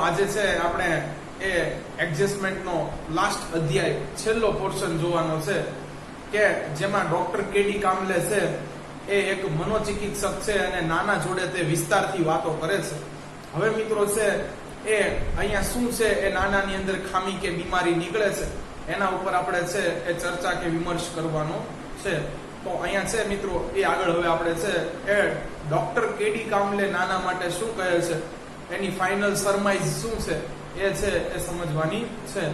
આજે છે આપણે એ એડજસ્ટમેન્ટનો લાસ્ટ અધ્યાય છેલ્લો પોર્શન જોવાનો છે કે જેમાં ડોક્ટર કેડી કામલે છે એ એક મનોચિકિત્સક છે અને નાના જોડે તે વિસ્તારથી વાતો કરે છે. હવે મિત્રો છે એ અહીંયા શું છે એ નાનાની અંદર ખામી કે બીમારી નીકળે છે એના ઉપર આપણે છે એ ચર્ચા કે વિમર્શ કરવાનો છે. તો અહીંયા છે મિત્રો એ આગળ હવે આપણે છે એ ડોક્ટર કેડી કામલે નાના માટે શું કહે છે, એની ફાઇનલ સરમાઇઝ શું છે એ છે એ સમજવાની છે.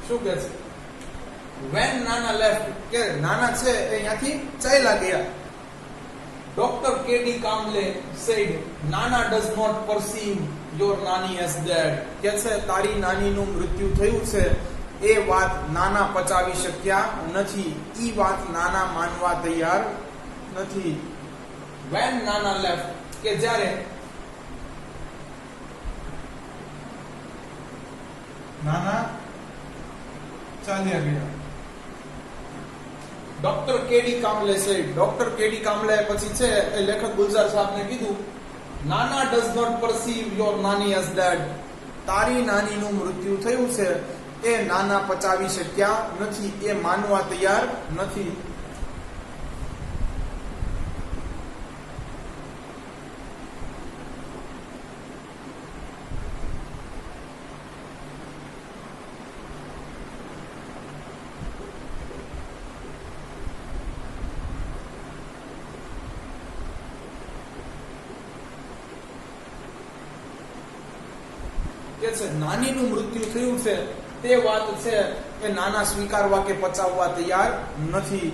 શું કે છે? વેન નાના લેફ્ટ, કે નાના છે એ અહીંયાથી ચાલ્યા ગયા. ડોક્ટર કેડી કામલે સેડ નાના ડઝ નોટ પરસીવ યોર નાની એઝ ડેડ, કે છે તારી નાનીનું મૃત્યુ થયું છે એ વાત નાના પચાવી શક્યા નથી, ઈ વાત નાના માનવા તૈયાર નથી. વેન નાના લેફ્ટ, કે જ્યારે નાના ચાલ્યા ગયા. ડોક્ટર કેડી કામલે સેડ, ડોક્ટર કેડી કામલે પછી છે એ લેખક ગુલઝાર સાહેબને કીધું નાના ડઝ નોટ પરસીવ યોર નાની એઝ ડેડ, તારી નાનીનું મૃત્યુ થયું છે એ નાના પચાવી શક્યા નથી, એ માનવા તૈયાર નથી. નાનીનું મૃત્યુ થયું છે તે વાત છે એ નાના સ્વીકારવા કે પચાવવા તૈયાર નથી.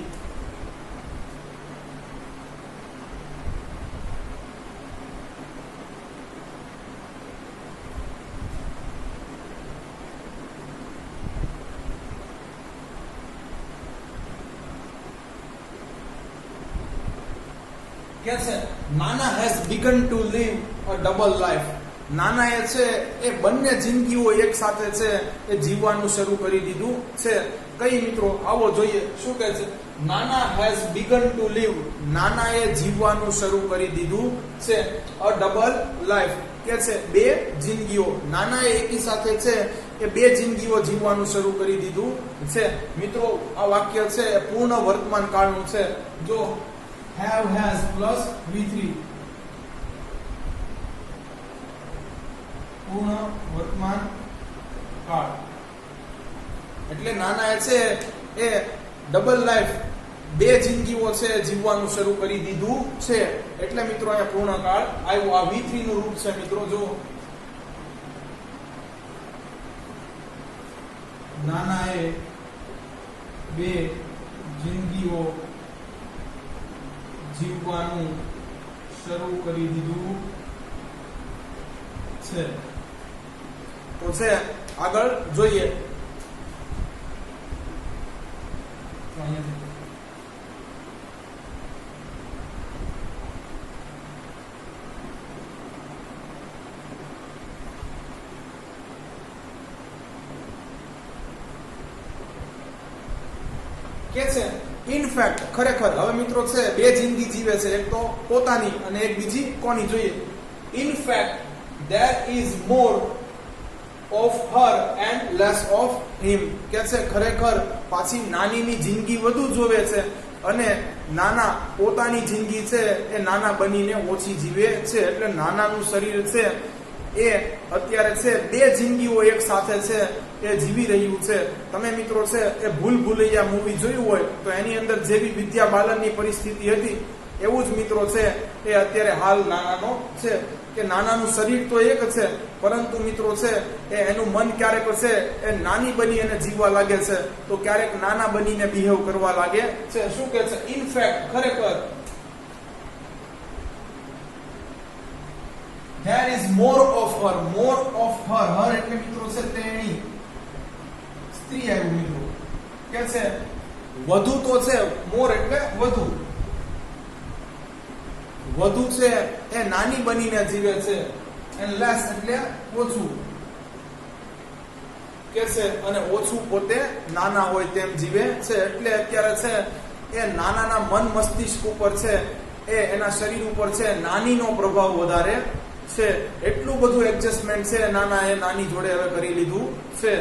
કે છે Nana has begun to leave a double life, Nana એ છે એ બંને જિંદગીઓ એક સાથે છે એ જીવવાનું શરૂ કરી દીધું છે. કઈ મિત્રો આવો જોઈએ શું કહે છે? Nana has begun to leave, નાના એ જીવવાનું શરૂ કરી દીધું છે. અ ડબલ લાઈફ, કે છે બે જિંદગીઓ, નાના એ એકી સાથે છે એ બે જિંદગીઓ જીવવાનું શરૂ કરી દીધું છે. મિત્રો આ વાક્ય છે એ પૂર્ણ વર્તમાન કાળનું છે. જો have has પ્લસ V3, પૂર્ણ વર્તમાન કાળ, એટલે નાના એ છે એ ડબલ લાઈફ બે જિંદગીઓ છે જીવવાનું શરૂ કરી દીધું છે. એટલે મિત્રો અહીંયા પૂર્ણ કાળ આવ્યો. આ V3 નું રૂપ છે મિત્રો. જો નાના એ બે જિંદગીઓ જીવવાનું શરૂ કરી દીધું છે. તો છે આગળ જોઈએ. કે છે ઇનફેક્ટ, ખરેખર. હવે મિત્રો છે બે જિંદગી જીવે છે, એક તો પોતાની અને એક બીજી કોની જોઈએ. In fact there is more of her and less of him, કે છે ખરેખર પાછી નાનીની જિંદગી વધુ જોવે છે અને નાના પોતાની જિંદગી છે એ નાના બનીને ઓછી જીવે છે. એટલે નાનાનું શરીર છે એ અત્યારે છે બે જિંદગીઓ એક સાથે છે એ જીવી રહ્યું છે. તમે મિત્રો છે એ ભૂલ ભૂલૈયા મૂવી જોયું હોય તો એની અંદર જેવી વિદ્યા બાલનની પરિસ્થિતિ હતી એવું જ મિત્રો છે એ અત્યારે હાલ નાનાનો છે કે નાનાનું શરીર તો એક છે, પરંતુ મિત્રો છે એ એનું મન ક્યારેક છે એ નાની બની અને જીવવા લાગે છે, તો ક્યારેક નાના બનીને બિહેવ કરવા લાગે છે. શું કે છે? ઇનફેક્ટ ખરેખર there is more of her. More of her. her એટલે મિત્રો છે તેણી, સ્ત્રી આવ્યું મિત્રો. કે છે વધુ તો છે, more એટલે વધુ. વધુ છે એ નાની બનીને જીવે છે, and less એટલે ઓછું. કે છે અને ઓછું પોતે નાના હોય તેમ જીવે છે. એટલે અત્યારે છે એ નાનાના મન મસ્તિષ્ક ઉપર છે એ એના શરીર ઉપર છે નાનીનો પ્રભાવ વધારે છે. એટલું બધું એડજસ્ટમેન્ટ છે નાના એ નાની જોડે હવે કરી લીધું છે.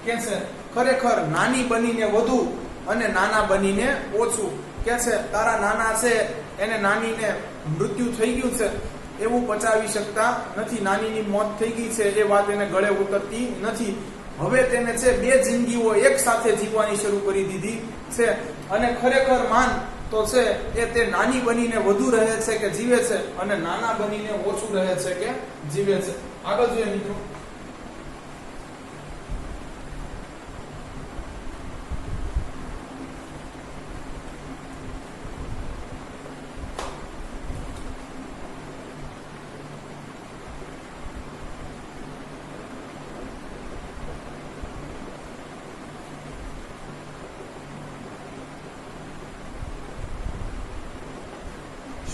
કે છે ખરેખર નાની બનીને વધુ અને નાના બનીને ઓછું. કે છે તારા નાના છે એને નાનીને મૃત્યુ થઈ ગયું છે એવું પચાવી શકતા નથી, નાનીની મોત થઈ ગઈ છે એ વાત એને ગળે ઉતરતી નથી. હવે તેને છે બે જિંદગીઓ એક સાથે જીવવાની શરૂ કરી દીધી છે, અને ખરેખર માન તો છે એ તે નાની બનીને વધુ રહે છે કે જીવે છે, અને નાના બનીને ઓછું રહે છે કે જીવે છે. આગળ જોઈએ મિત્રો.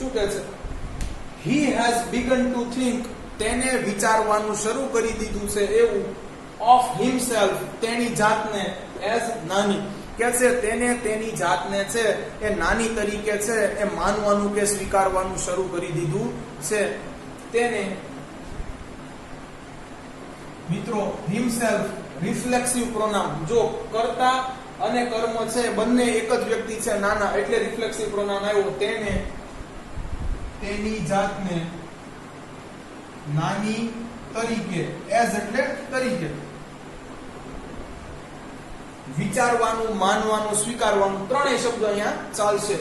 શું કહે છે? he has begun to think. તેને વિચારવાનું શરૂ કરી દીધું છે એવું. of himself. તેની જાતને. as નાની. કે છે તેને તેની જાતને છે એ નાની તરીકે છે એ માનવાનું કે સ્વીકારવાનું શરૂ કરી દીધું છે. તેને મિત્રો himself રિફ્લેક્સિવ પ્રોનાઉન. જો કર્તા અને કર્મ છે બંને એક જ વ્યક્તિ છે નાના, એટલે રિફ્લેક્સિવ પ્રોનાઉન આવ્યો. તેને તેની જાતને નાની તરીકે. એઝ એટલે તરીકે. વિચારવાનું, માનવાનું, સ્વીકારવાનું, ત્રણેય શબ્દો અહીંયા ચાલશે.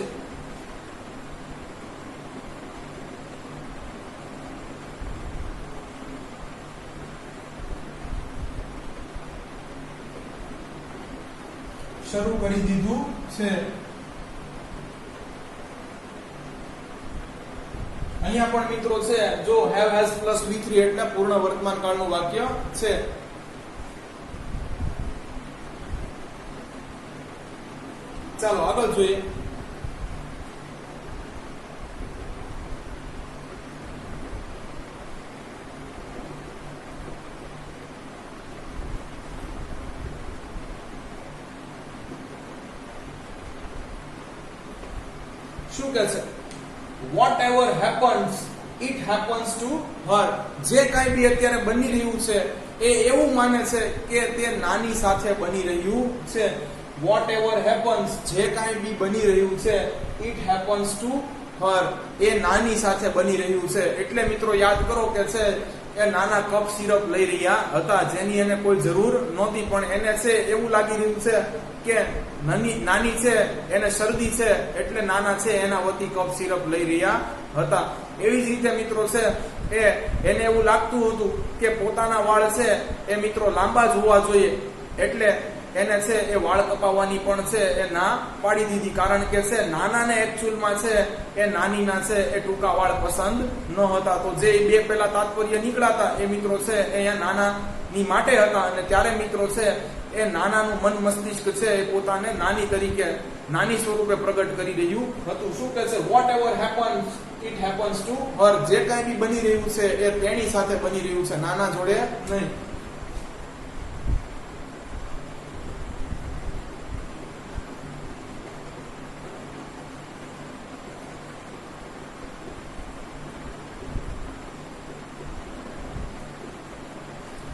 શરૂ કરી દીધું છે. અહીંયા પણ મિત્રો છે જો have has plus V3 એટલે પૂર્ણ વર્તમાન કાળનું વાક્ય છે. ચાલો આગળ જોઈએ. શું કહે છે? whatever happens it happens to her. જે કાંઈ બી અત્યારે બની રહ્યું છે એ એવું માને છે કે તે નાની સાથે બની રહ્યું છે. whatever happens જે કાંઈ બી બની રહ્યું છે it happens to her એ નાની સાથે બની રહ્યું છે. એટલે મિત્રો યાદ કરો કે છે એ નાના કપ સિરપ લઈ રહ્યા હતા જેની એને કોઈ જરૂર નહોતી, પણ એને છે એવું લાગી રહ્યું છે કે નાની છે એને શરદી છે એટલે નાના છે એના વતી કપ સિરપ લઈ રહ્યા હતા. એવી જ રીતે મિત્રો છે એને એવું લાગતું હતું કે પોતાના વાળ છે એ મિત્રો લાંબા જ હોવા જોઈએ, એટલે એને છે એ વાળ કપાવવાની પણ છે એ ના પાડી દીધી. કારણ કે છે નાનાને એકચ્યુઅલમાં છે એ નાનીના છે એ ટૂંકા વાળ પસંદ ન હતા. તો જે બે પેલા તાત્પર્ય નીકળાતા એ મિત્રો છે એ અહીંયા નાનાની માટે હતા, અને ત્યારે મિત્રો છે એ નાનાનું મન મસ્તિષ્ક છે એ પોતાને નાની તરીકે, નાની સ્વરૂપે પ્રગટ કરી રહ્યું હતું. શું કહે છે? Whatever happens it happens to her. જે કાંઈ બી બની રહ્યું છે એ તેની સાથે બની રહ્યું છે, નાના જોડે નહીં.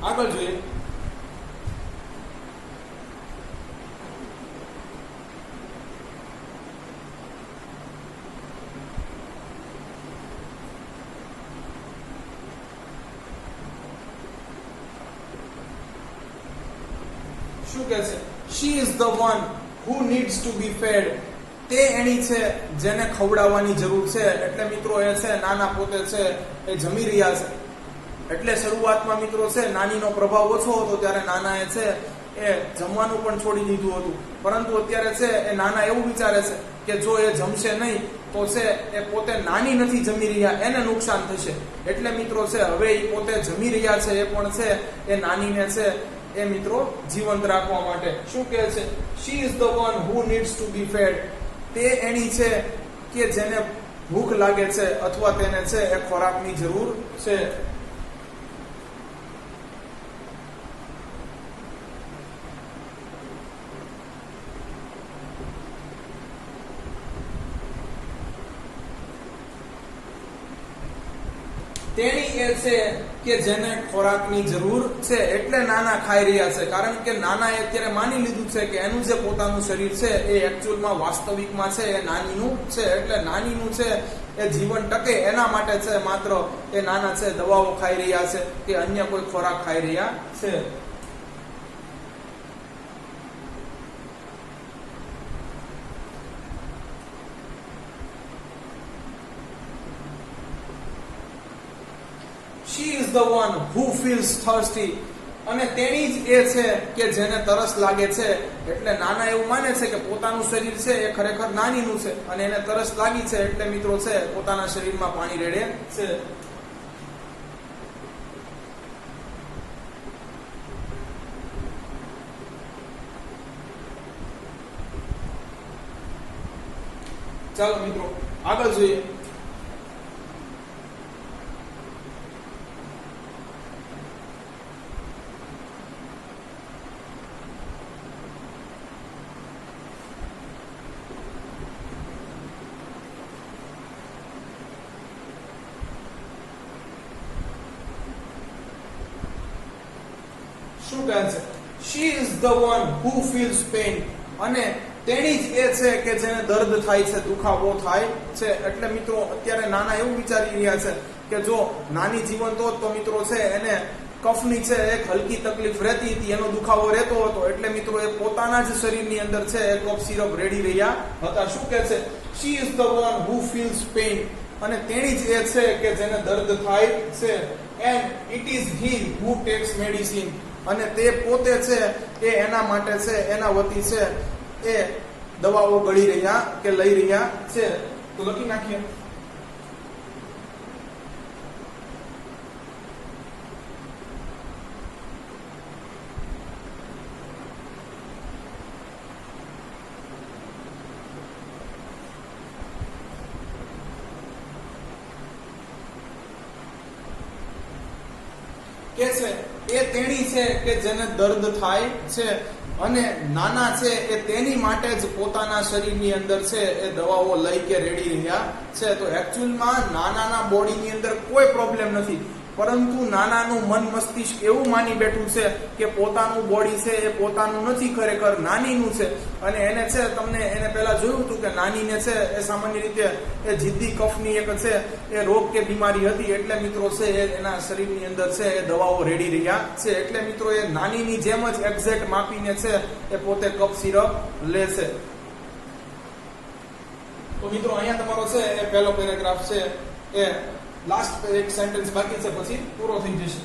આગળ જોઈએ. શું કહે છે? she is the one who needs to be fed. તે એની છે જેને ખવડાવવાની જરૂર છે. એટલે મિત્રો એ છે નાના પોતે છે એ જમી રહ્યા છે. એટલે શરૂઆતમાં મિત્રો છે નાનીનો પ્રભાવ ઓછો હતો, ત્યારે નાના એ છે એ જમવાનું પણ છોડી દીધું હતું. પરંતુ અત્યારે છે એ નાના એવું વિચારે છે કે જો એ જમશે નહીં તો છે એ પોતે નાની નથી જમી રહ્યા, એને નુકસાન થશે. એટલે મિત્રો છે હવે એ પોતે જમી રહ્યા છે એ પણ છે એ નાનીને છે એ મિત્રો જીવંત રાખવા માટે શું કહે છે? she is the one who needs to be fed. તે એની છે કે જેને ભૂખ લાગે છે અથવા તેને છે એ ખોરાકની જરૂર છે. તેણી એ છે કે જેને ખોરાકની જરૂર છે. એટલે નાના ખાઈ રહ્યા છે, કારણ કે નાના એ અત્યારે માની લીધું છે કે એનું જે પોતાનું શરીર છે એ એકચ્યુઅલમાં વાસ્તવિકમાં છે એ નાનીનું છે. એટલે નાનીનું છે એ જીવન ટકે એના માટે છે માત્ર એ નાના છે દવાઓ ખાઈ રહ્યા છે કે અન્ય કોઈ ખોરાક ખાઈ રહ્યા છે. she is the one who feels thirsty. અને તેણી જ એ છે કે જેને તરસ લાગે છે. એટલે નાના એવું માને છે કે પોતાનું શરીર છે એ ખરેખર નાનીનું છે અને એને તરસ લાગી છે, એટલે મિત્રો છે પોતાના શરીરમાં પાણી રેડે છે. ચાલો મિત્રો આગળ જોઈએ. શું કહે છે? she is the one who feels pain. અને તેણી જ એ છે કે જેને દર્દ થાય છે, દુખાવો થાય છે. એટલે મિત્રો અત્યારે નાના એવું વિચારી રહ્યા છે કે જો નાની જીવંત હોત તો મિત્રો છે એને કફની છે એક હલકી તકલીફ રહેતી હતી, એનો દુખાવો રહેતો હતો. એટલે મિત્રો એ પોતાના જ શરીરની અંદર છે એ કફ સિરપ રેડી રહ્યા હતા. શું કહે છે? she is the one who feels pain. અને તેણી જ એ છે કે જેને દર્દ થાય છે. and it is he who takes medicine. અને તે પોતે છે એ એના માટે છે એના વતી છે એ દવાઓ ગળી રહ્યા કે લઈ રહ્યા છે. તો લખી નાખીએ. કે છે એ તેણી છે કે જેને દર્દ થાય છે. અને નાના છે એ તેની માટે જ પોતાના શરીરની અંદર છે એ દવાઓ લઈ કે રેડી રહ્યા છે. તો એકચ્યુઅલમાં નાનાના બોડીની અંદર કોઈ પ્રોબ્લેમ નથી, પરંતુ નાનાનું મન મસ્તિષ્ક એવું માની બેઠું છે કે પોતાનું બોડી છે એ પોતાનું નથી, ખરેખર નાનીનું છે. અને એને છે તમને એને પહેલા જોયું હતું કે નાનીને છે એ સામાન્ય રીતે એ જિદ્દી કફની એક છે એ રોગ કે બીમારી હતી. એટલે મિત્રો છે એ એના શરીરની અંદર છે એ દવાઓ રેડી રહ્યા છે. એટલે મિત્રો એ નાનીની જેમ જ એક્ઝેક્ટ માપીને છે એ પોતે કફ સિરપ લેશે. તો મિત્રો અહીંયા તમારો છે એ પહેલો પેરેગ્રાફ છે એ લાસ્ટ એક સેન્ટેન્સ બાકી છે, પછી પૂરો થઈ જશે.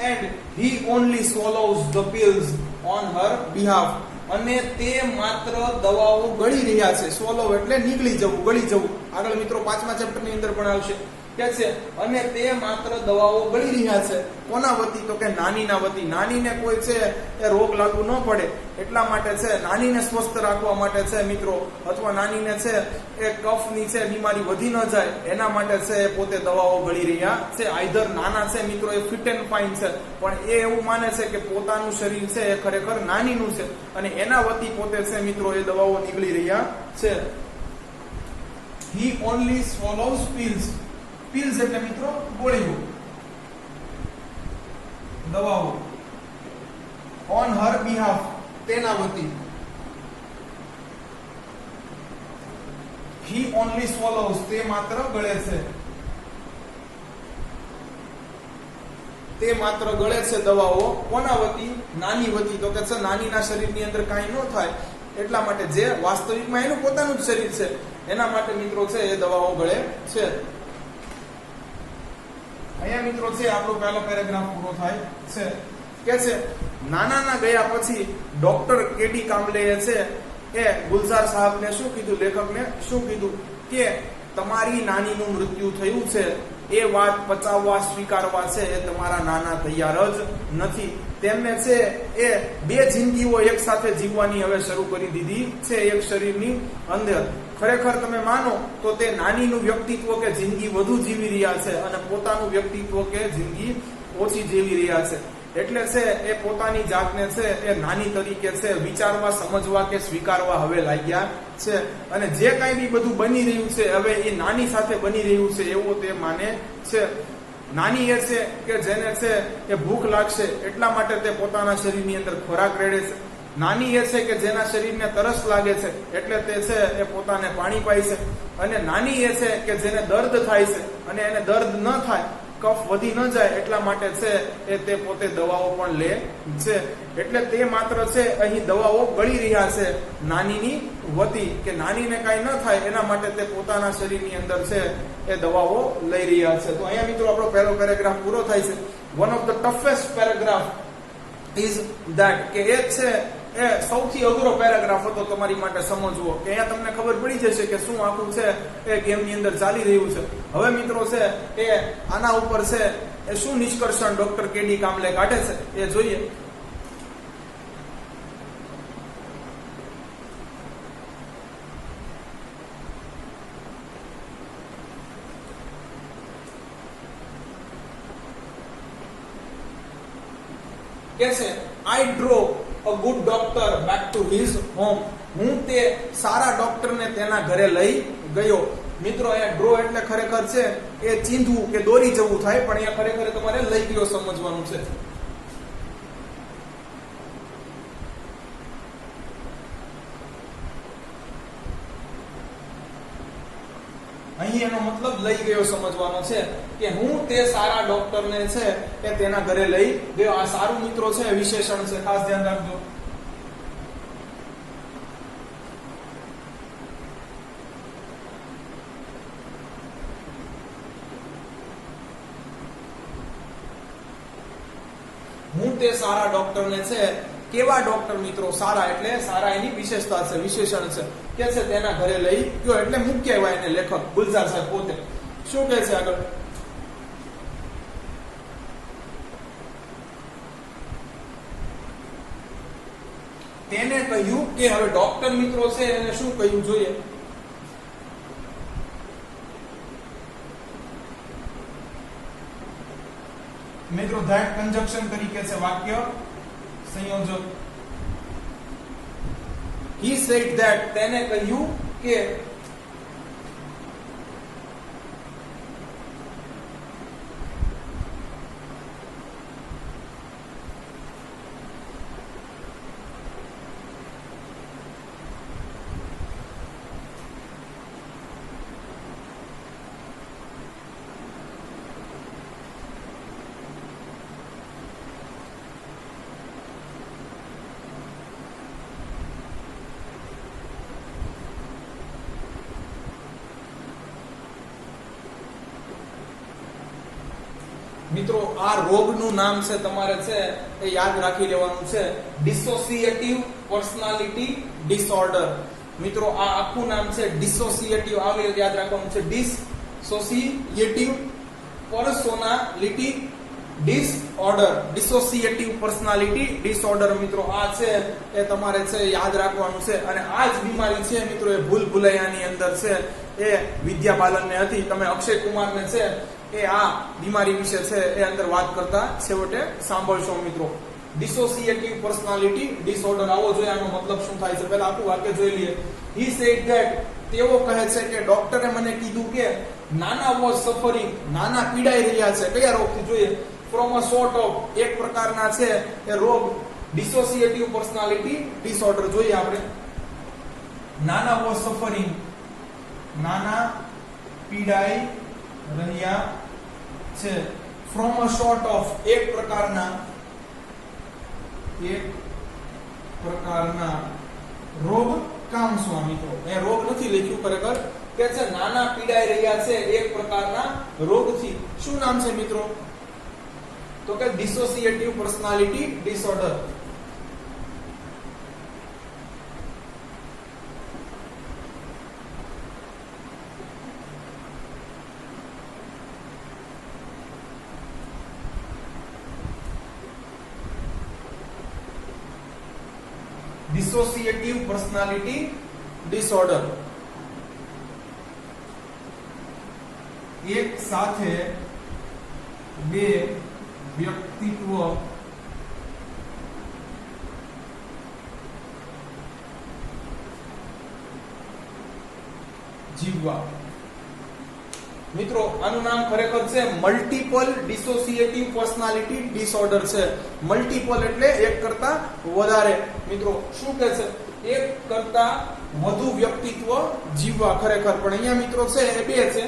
And he only swallows the pills on her behalf. અને તે માત્ર દવાઓ ગળી રહ્યા છે. સ્વોલો એટલે નીકળી જવું, ગળી જવું. આગળ મિત્રો 5મા ચેપ્ટરની અંદર પણ આવશે કે છે અને તે માત્ર દવાઓ ગળી રહ્યા છે. કોના વતી? તો કે નાનીના વતી. નાનીને કોઈ છે એ રોગ લાગુ ન પડે એટલા માટે છે, નાનીને સ્વસ્થ રાખવા માટે છે મિત્રો, અથવા નાનીને છે એ કફની છે બીમારી વધી ન જાય એના માટે છે એ પોતે દવાઓ ગળી રહ્યા છે. આઈધર નાના છે મિત્રો એ ફિટ એન્ડ ફાઇન છે, પણ એ એવું માને છે કે પોતાનું શરીર છે એ ખરેખર નાનીનું છે અને એના વતી પોતે છે મિત્રો એ દવાઓ નીકળી રહ્યા છે. he only swallows pills. pills એટલે મિત્રો ગોળીઓ, દવાઓ. on her behalf તેના વતી. he only swallows તે માત્ર ગળે છે, તે માત્ર ગળે છે દવાઓ. કોના વતી? નાની વતી. તો કે છે નાનીના શરીરની અંદર કાંઈ ન થાય એટલા માટે, જે વાસ્તવિકમાં એનું પોતાનું જ શરીર છે એના માટે મિત્રો છે એ દવાઓ ગળે છે. અહીંયા મિત્રો છે આપણો પહેલો પેરેગ્રાફ પૂરો થાય છે. કે છે નાનાના ગયા પછી ડોક્ટર કેડી કામલે છે એ ગુલઝાર સાહેબને શું કીધું, લેખકને શું કીધું કે તમારી નાનીનું મૃત્યુ થયું છે એ વાત પચાવવા સ્વીકારવા છે એ તમારા નાના તૈયાર જ નથી. તેમને છે એ બે જિંદગીઓ એક સાથે જીવવાની હવે શરૂ કરી દીધી છે એક શરીરની અંદર. ખરેખર તમે માનો તો તે નાનીનું વ્યક્તિત્વ કે જિંદગી વધુ જીવી રહ્યા છે અને પોતાનું વ્યક્તિત્વ કે જિંદગી ઓછી જીવી રહ્યા છે. એટલે છે એ પોતાની જાતને છે એ નાની તરીકે છે વિચારવા, સમજવા કે સ્વીકારવા હવે લાગ્યા છે. અને જે કાંઈ બી બધું બની રહ્યું છે હવે એ નાની સાથે બની રહ્યું છે એવો તે માને છે. નાની એ છે કે જેને છે એ ભૂખ લાગશે એટલા માટે તે પોતાના શરીરની અંદર ખોરાક રેડે છે. નાની એ છે કે જેના શરીરને તરસ લાગે છે એટલે તે છે એ પોતાને પાણી પાય છે. અને નાની એ છે કે જેને દર્દ થાય છે અને એને દર્દ ન થાય, કફ વધી ન જાય એટલા માટે છે એ તે પોતે દવાઓ પણ લે છે. એટલે તે માત્ર છે અહીં દવાઓ ગળી રહ્યા છે નાનીની વતી, કે નાનીને કાંઈ ન થાય એના માટે તે પોતાના શરીરની અંદર છે એ દવાઓ લઈ રહ્યા છે. તો અહીંયા મિત્રો આપણો પહેલો પેરેગ્રાફ પૂરો થાય છે. One of the toughest paragraph is that, કે એ છે એ સૌથી અઘરો પેરેગ્રાફ હતો તમારી માટે સમજવો, કે અહીંયા તમને ખબર પડી જશે કે શું આખું છે એ ગેમની અંદર ચાલી રહ્યું છે. હવે મિત્રો છે એ આના ઉપર છે એ શું નિષ્કર્ષણ ડોક્ટર કેડી કામલે કાઢે છે એ જોઈએ. કે છે આઈ ડ્રોવ a good doctor back to his home. હું તે સારા ડોક્ટરને તેના ઘરે લઈ ગયો. મિત્રો અહીંયા ડ્રો એટલે ખરેખર છે એ ચીંધવું કે દોરી જવું થાય, પણ અહીંયા ખરેખર તમારે લઈ ગયો સમજવાનું છે. અહીં એનો મતલબ લઈ ગયો સમજવાનો છે કે હું તે સારા ડોક્ટરને છે એ તેના ઘરે લઈ ગયો. આ સારું મિત્રો છે વિશેષણ છે, ખાસ ધ્યાન રાખજો. હું તે સારા ડોક્ટરને છે, કેવા ડોક્ટર મિત્રો? સારા એટલે સારા એની વિશેષતા છે, વિશેષણ છે. કે છે તેના ઘરે લઈ ગયો એટલે મુખ્ય એવા એને લેખક ગુલઝાર સાહેબ પોતે શું કહે છે આગળ? તેને કહ્યું કે હવે ડોક્ટર મિત્રો છે એને શું કહ્યું જોઈએ. મિત્રો ધેટ કંજક્શન તરીકે છે વાક્ય સંયોજક. he said that, તેને કહ્યું કે મિત્રો આ રોગનું નામ છે તમારે છે એ યાદ રાખી લેવાનું છે, ડિસોસિએટિવ પર્સનાલિટી ડિસઓર્ડર. મિત્રો આ આખું નામ છે ડિસોસિએટિવ, આવે યાદ રાખવાનું છે, dissociative personality disorder. Dissociative personality disorder મિત્રો આ છે એ તમારે છે યાદ રાખવાનું છે. અને આ જ બીમારી છે મિત્રો એ ભૂલ ભુલૈયાની અંદર છે એ વિદ્યા બાલનને હતી. તમે અક્ષય કુમારને છે એ આ બીમારી વિશે છે એ અંદર વાત કરતા છેવટે સાંભળશો મિત્રો. ડિસોસિએટિવ પર્સનાલિટી ડિસઓર્ડર આવો જોઈએ, આનો મતલબ શું થાય છે પહેલા આખું વાક્ય જોઈ લઈએ. he said that તેઓ કહે છે કે ડોક્ટરે મને કીધું કે નાના વોઝ સફરિંગ, નાના પીડાઈ રહ્યા છે. કયા રોગથી જોઈએ? ફ્રોમ અ સોર્ટ ઓફ, એક પ્રકારના છે એ રોગ, ડિસોસિએટિવ પર્સનાલિટી ડિસઓર્ડર. જોઈએ આપણે નાના વોઝ સફરિંગ, નાના પીડાઈ રહ્યા છે. ફ્રોમ અ સોર્ટ ઓફ, એક પ્રકારના રોગ. કામ શું મિત્રો? એ રોગ નથી લખ્યું ખરેખર, કે છે નાના પીડાઈ રહ્યા છે એક પ્રકારના રોગથી. શું નામ છે મિત્રો? તો કે dissociative personality disorder. Dissociative personality disorder. એક સાથે બે વ્યક્તિત્વ જીવવા. મિત્રો આનું નામ ખરેખર છે મલ્ટીપલ ડિસોસિએટિવ પર્સનાલિટી ડિસઓર્ડર છે. મલ્ટીપલ એટલે એક કરતા વધારે. મિત્રો શું કહે છે? એક કરતા વધુ વ્યક્તિત્વ જીવવા ખરેખર. પણ અહીંયા મિત્રો છે એ બે છે.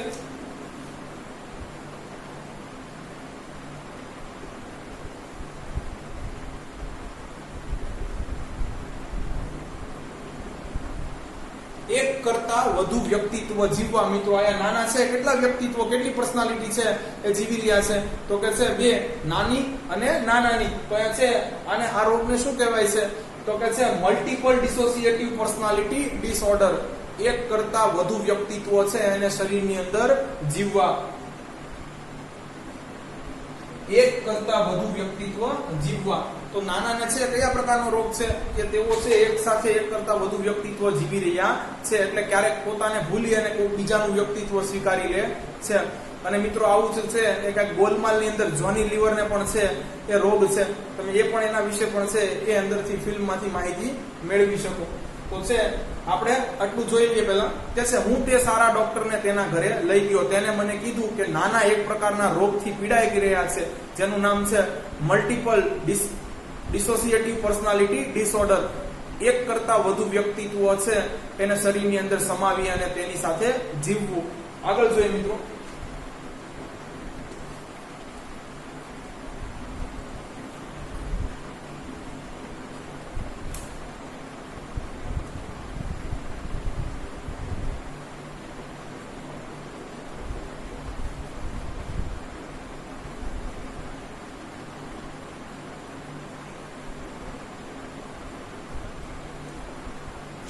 એક કરતા વધુ વ્યક્તિત્વ જીવવા. મિત્રો આયા નાના છે, કેટલા વ્યક્તિત્વ, કેટલી પર્સનાલિટી છે એ જીવી રહ્યા છે? તો કે છે બે, નાની અને નાનાની. તો એ છે અને આ રોગને શું કહેવાય છે? તો કે છે મલ્ટીપલ ડિસોસિએટિવ પર્સનાલિટી ડિસઓર્ડર. એક કરતા વધુ વ્યક્તિત્વ છે એને શરીરની અંદર જીવવા. એક કરતા વધુ વ્યક્તિત્વ જીવવા. તો નાનાને છે કયા પ્રકારનો રોગ છે? કે તેઓ છે એક સાથે એક કરતા વધુ વ્યક્તિત્વ જીવી રહ્યા છે. એટલે ક્યારેક પોતાને ભૂલી અને કોઈ બીજાનું વ્યક્તિત્વ સ્વીકારી લે છે. અને મિત્રો આવું જ છે એ કઈક ગોલમાલની અંદર જોની લીવરને પણ છે એ રોગ છે. તમે એ પણ એના વિશે પણ છે એ અંદરથી ફિલ્મમાંથી માહિતી મેળવી શકો. તો છે આપણે આટલું જોઈ લઈએ. પહેલા કે છે હું તે સારા ડોક્ટરને તેના ઘરે લઈ ગયો. તેને મને કીધું કે નાના એક પ્રકારના રોગથી પીડાઈ રહ્યા છે જેનું નામ છે મલ્ટીપલ ડિસોસિએટિવ પર્સનાલિટી ડિસઓર્ડર. એક કરતા વધુ વ્યક્તિત્વ છે એને શરીરની અંદર સમાવી અને તેની સાથે જીવવું. આગળ જોઈએ મિત્રો.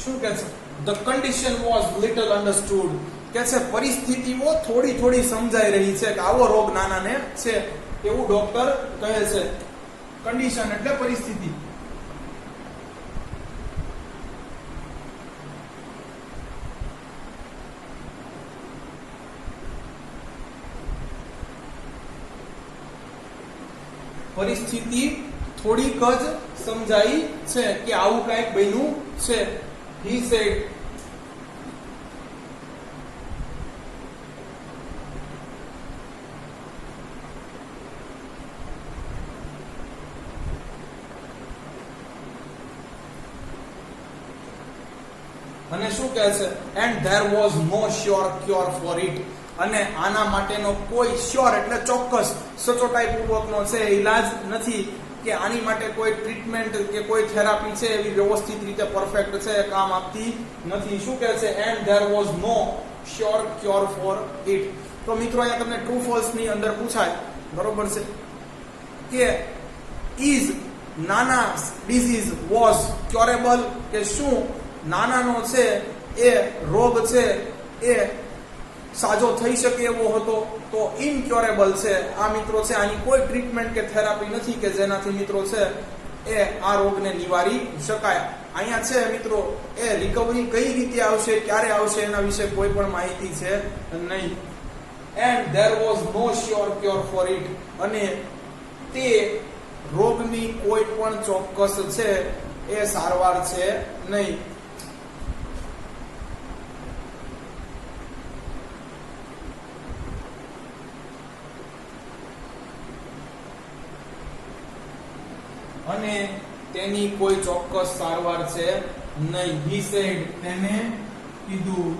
શું કે છે? The condition was little understood. કે છે પરિસ્થિતિઓ થોડી થોડી સમજાઈ રહી છે કે આવો રોગ નાનાને છે એવું ડોક્ટર કહે છે. કન્ડિશન એટલે પરિસ્થિતિ. પરિસ્થિતિ થોડીક જ સમજાઈ છે કે આવું કંઈક બન્યું છે. He said. અને શું કહે છે? And there was no sure cure for it. અને આના માટેનો કોઈ શ્યોર એટલે ચોક્કસ સચોટાઈપૂર્વકનો છે ઈલાજ નથી, કે આની માટે કોઈ ટ્રીટમેન્ટ કે કોઈ થેરાપી છે એવી વ્યવસ્થિત રીતે પરફેક્ટ છે કામ આપતી નથી. શું કહે છે? And there was no sure cure for it. તો મિત્રો અહીંયા તમને ટ્રુ ફોલ્સ ની અંદર પૂછાય, બરોબર છે, કે is નાના ડિઝીઝ was curable, કે શું નાનાનો છે એ રોગ છે એ સાજો થઈ શકે એવો હતો? તો ઇનક્યોરેબલ છે. આ મિત્રો છે આની કોઈ ટ્રીટમેન્ટ કે થેરાપી નથી કે જેનાથી મિત્રો છે એ આ રોગને નિવારી શકાય. અહીંયા છે મિત્રો એ રિકવરી કઈ રીતે આવશે, ક્યારે આવશે એના વિશે કોઈ પણ માહિતી છે નહીં. And there was no sure cure for it. અને તે રોગની કોઈ પણ ચોક્કસ છે એ સારવાર છે નહીં. અને તેની કોઈ ચોક્કસ સારવાર છે નહીં. he said, તેને કીધું.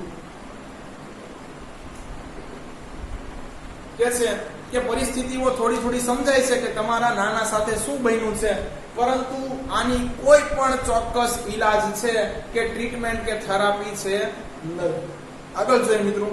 કે છે કે પરિસ્થિતિઓ થોડી થોડી સમજાય છે કે તમારા નાના સાથે શું બન્યું છે, પરંતુ આની કોઈ પણ ચોક્કસ ઈલાજ છે કે ટ્રીટમેન્ટ કે થેરાપી છે નહીં. આગળ જોઈએ મિત્રો.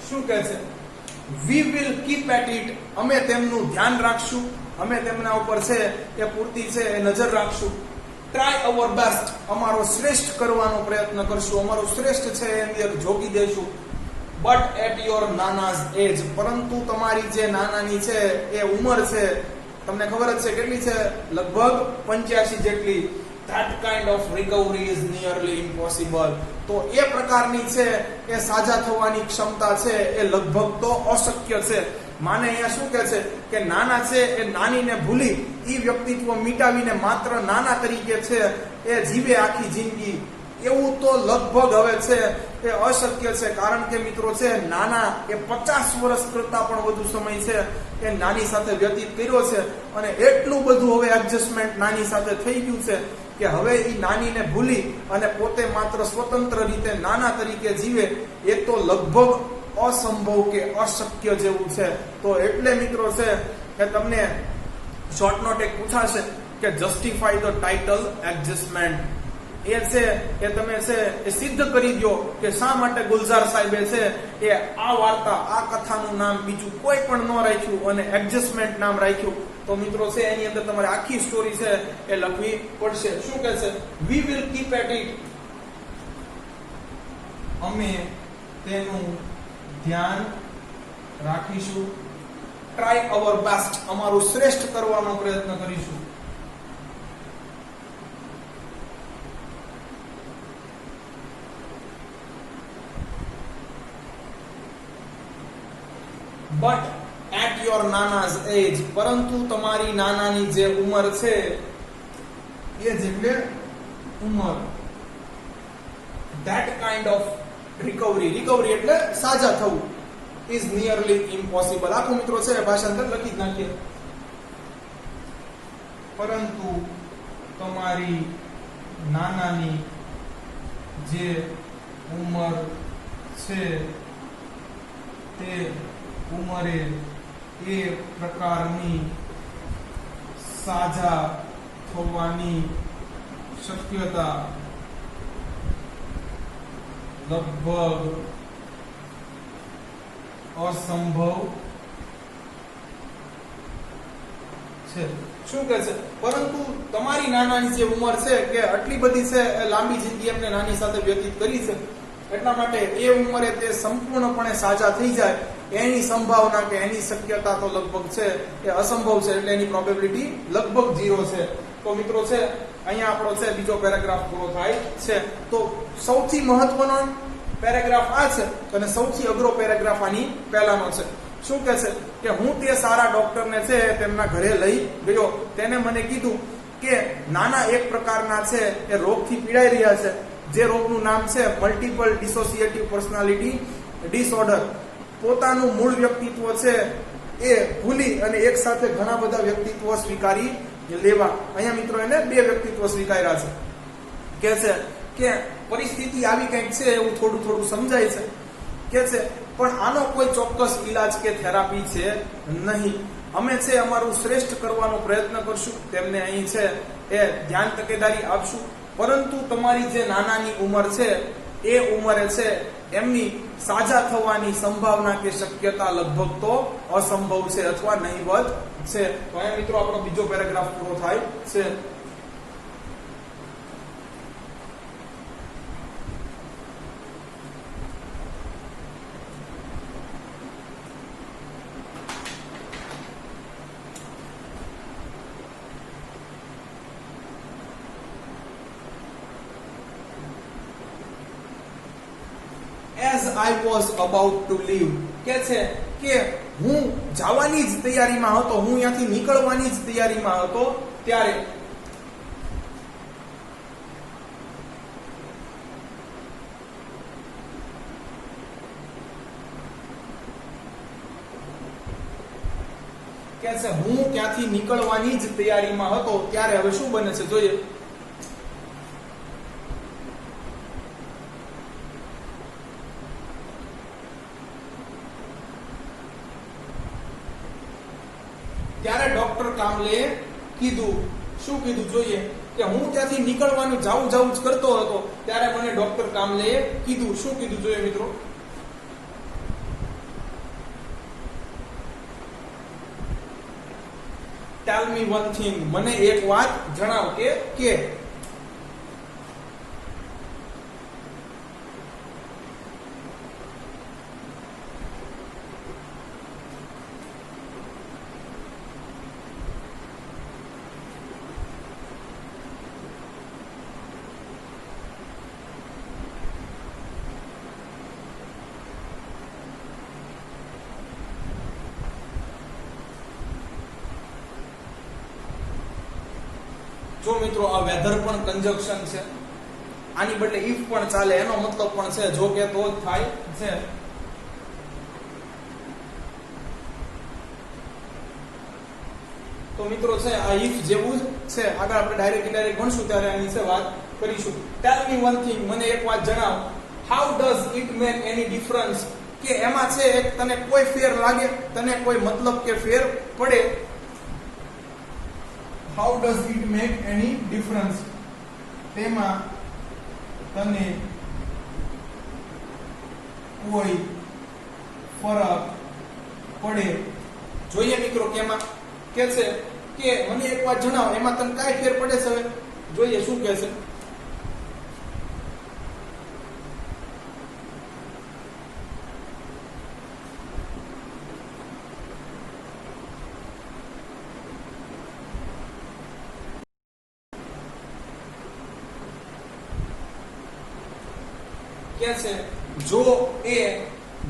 શું કહે છે? we will keep at it, અમે તેમનું ધ્યાન રાખશું, અમે તેમના ઉપર છે એ પૂરતી છે એ નજર રાખશું. try our best, અમારો શ્રેષ્ઠ કરવાનો પ્રયત્ન કરશું, અમારો શ્રેષ્ઠ છે એની અંદર જોગી દેશું. but at your નાના's age, પરંતુ તમારી જે નાનાની છે એ ઉંમર છે, તમને ખબર જ છે કેટલી છે, લગભગ 85 જેટલી. that kind of recovery is nearly impossible, તો એ પ્રકારની છે એ સાજા થવાની ક્ષમતા છે એ લગભગ તો અશક્ય છે. માને અહીંયા શું કહે છે કે નાના છે એ નાનીને ભૂલી એ વ્યક્તિત્વ મિટાવીને માત્ર નાના તરીકે છે એ જીવે આખી જિંદગી, એવું તો લગભગ હવે છે એ અશક્ય છે. કારણ કે મિત્રો છે નાના એ 50 વર્ષ કરતા પણ વધુ સમય છે એ નાની સાથે વ્યતીત કર્યો છે, અને એટલું બધું હવે એડજસ્ટમેન્ટ નાની સાથે થઈ ગયું છે કે હવે એ નાનીને ભૂલી અને પોતે માત્ર સ્વતંત્ર રીતે નાના તરીકે જીવે એ તો લગભગ અસંભવ કે અશક્ય જેવું છે. તો એટલે મિત્રો છે કે તમને શોર્ટ નોટ એક પૂછાશે કે જસ્ટિફાઈ ધ ટાઇટલ એડજસ્ટમેન્ટ. એ છે એ તમે છે એ સિદ્ધ કરી દો કે શા માટે ગુલઝાર સાહેબે છે એ આ વાર્તા, આ કથાનું નામ બીજું કોઈ પણ ન રાખ્યું અને એડજસ્ટમેન્ટ નામ રાખ્યું. તો મિત્રો છે એની અંદર તમારે આખી સ્ટોરી છે એ લખવી પડશે. શું કહે છે? we will keep at it, અમે તેનું ધ્યાન રાખીશું. try our best, અમારું શ્રેષ્ઠ કરવાનો પ્રયત્ન કરીશું. but at your નાના's age, પરંતુ તમારી નાનાની જે ઉંમર છે એ જેટલે ઉંમર, that kind of recovery એટલે સાજા થવું, is nearly impossible. આખું મિત્રો છે ભાષાંતર લખી જ નાખીએ. પરંતુ તમારી નાનાની જે ઉંમર છે તે ઉંમરે એ પ્રકારની સાજા થવાની શક્યતા લગભગ અસંભવ છે. શું કહે છે? પરંતુ તમારી નાનાની જે ઉંમર છે કે આટલી બધી છે લાંબી જિંદગી એમને નાની સાથે વ્યતીત કરી છે, એટલા માટે એ ઉંમરે તે સંપૂર્ણપણે સાજા થઈ જાય એની સંભાવના કે એની શક્યતા તો લગભગ છે એ અસંભવ છે. એટલે એની પ્રોબેબિલિટી લગભગ 0 છે. તો મિત્રો છે અહીંયા આપણો છે બીજો પેરેગ્રાફ પૂરો થાય છે. તો સૌથી મહત્વનો પેરેગ્રાફ આ છે અને સૌથી અઘરો પેરેગ્રાફ આની પહેલાનો છે. શું કહે છે કે હું તે સારા ડોક્ટરને છે તેમના ઘરે લઈ ગયો. તેને મને કીધું કે નાના એક પ્રકારના છે એ રોગથી પીડાઈ રહ્યા છે, જે રોગનું નામ છે મલ્ટિપલ ડિસોસિએટિવ પર્સનાલિટી ડિસઓર્ડર. પોતાનું મૂળ વ્યક્તિત્વ છે એ ભૂલી અને એક સાથે ઘણા બધા વ્યક્તિત્વ સ્વીકારી લેવા. અહીંયા મિત્રો એને 2 વ્યક્તિત્વ સ્વીકાર્યા છે. કે છે કે પરિસ્થિતિ આવી કંઈક છે એવું થોડું થોડું સમજાય છે. કે છે પણ આનો કોઈ ચોક્કસ ઈલાજ કે થેરાપી છે નહીં. અમે છે અમારું શ્રેષ્ઠ કરવાનો પ્રયત્ન કરશું, તેમને અહીં છે એ ધ્યાન તકેદારી આપશું, પરંતુ તમારી જે નાનાની ઉંમર છે એ ઉંમરે છે એમની સાજા થવાની સંભાવના કે શક્યતા લગભગ તો અસંભવ છે અથવા નહીવત છે. તો અહીંયા મિત્રો આપણો બીજો પેરેગ્રાફ પૂરો થાય છે. As I was about to leave, કે છે કે હું જવાની જ તૈયારીમાં હતો, હું અહીંયાથી નીકળવાની જ તૈયારીમાં હતો ત્યારે કે છે હું ત્યાંથી નીકળવાની જ તૈયારીમાં હતો ત્યારે હવે શું બને છે જોઈએ. ત્યારે ડોક્ટર કામલે કીધું, શું કીધું જોઈએ કે હું ત્યાંથી નીકળવાનું જાવું જ કરતો હતો ત્યારે મને ડોક્ટર કામલે કીધું. શું કીધું જોઈએ મિત્રો? ટેલ મી વન થિંગ, મને એક વાત જણાવ કે જો મિત્રો આ વેધર પણ કંજક્શન છે, આની બદલે ઇફ પણ ચાલે, એનો મતલબ પણ છે જો કે તો જ થાય છે. તો મિત્રો છે આ ઇફ જેવું જ છે. આગળ આપણે ડાયરેક્ટ ઇનડાયરેક્ટ ભણશું ત્યારે આની વિશે વાત કરીશું. ટેલ મી વન થિંગ, મને એક વાત જણાવ. How does it make any difference, કે એમાં છે એક તને કોઈ ફેર લાગે, તને કોઈ મતલબ કે ફેર પડે. How does it make any difference? તેમાં તને કોઈ ફરક પડે. જોઈએ મિત્રો કેમાં કે છે કે મને એક વાત જણાવો, એમાં તને કાઈ ફેર પડે છે? હવે જોઈએ શું કહે છે. કે છે જો એ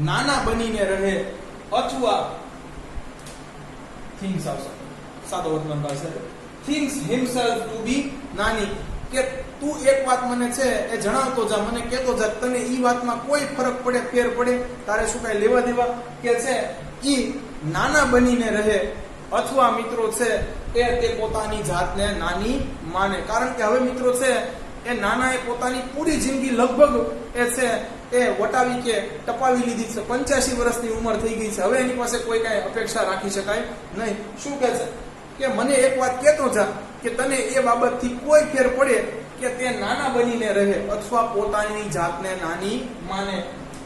નાના બનીને રહે અથવા થિંગ્સ આવશે, સાદો વર્તમાન કાળ છે. થિંગ્સ હિમસેલ્ફ ટુ બી નાની, કે તું એક વાત મને છે એ જણાવતો જા, મને કહેતો જા, તને ઈ વાતમાં કોઈ ફરક પડે, ફેર પડે, તારે શું કઈ લેવા દેવા? કે છે ઈ નાના બનીને રહે અથવા મિત્રો છે એ તે પોતાની જાતને નાની માને. કારણ કે હવે મિત્રો છે એ નાના એ પોતાની પૂરી જિંદગી લગભગ એ છે એ વટાવી કે ટપાવી લીધી છે. 85 વર્ષની ઉંમર થઈ ગઈ છે. હવે એની પાસે કોઈ કઈ અપેક્ષા રાખી શકાય નહીં. શું કહે છે કે મને એક વાત કહેતો જા કે તને એ બાબતથી કોઈ ફેર પડે કે તે નાના બનીને રહે અથવા પોતાની જાતને નાની માને.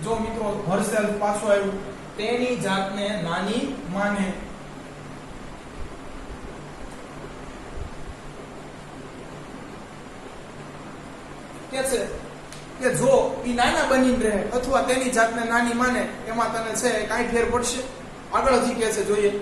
જો મિત્રો હરસેલ્ફ પાછો આવ્યું, તેની જાતને નાની માને. કે છે કે જો ઈ નાના બનીને રહે અથવા તેની જાતને નાની માને, એમાં તને છે કાઈ ફેર પડશે? આગળ હજી કહે છે, જોઈએ.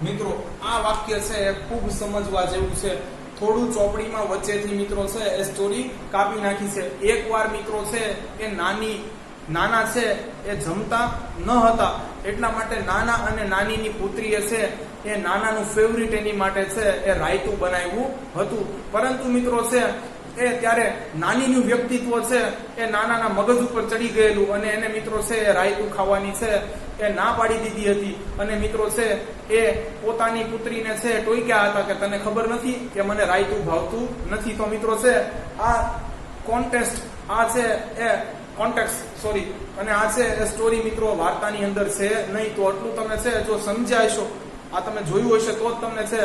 મિત્રો આ વાક્ય છે એ ખૂબ સમજવા જેવું છે. થોડું ચોપડીમાં વચ્ચેથી મિત્રો છે એ સ્ટોરી કાપી નાખી છે. એકવાર મિત્રો છે એ નાના છે એ જમતા ન હતા, એટલા માટે નાના અને નાનીની પુત્રીએ છે એ નાનાનું ફેવરિટ એની માટે છે એ રાયતું બનાવ્યું હતું. પરંતુ મિત્રો છે એ ત્યારે નાનીનું વ્યક્તિત્વ છે એ નાનાના મગજ ઉપર ચડી ગયેલું અને એને મિત્રો છે એ રાયતું ખાવાની છે એ ના પાડી દીધી હતી. અને મિત્રો છે એ પોતાની પુત્રીને છે ટોક્યા હતા કે તને ખબર નથી કે મને રાયતું ભાવતું નથી. તો મિત્રો છે આ અને આ છે એ સ્ટોરી મિત્રો વાર્તાની અંદર છે નહીં. તો આટલું તમે છે જો સમજ્યા હશો, આ તમે જોયું હશે તો જ તમને છે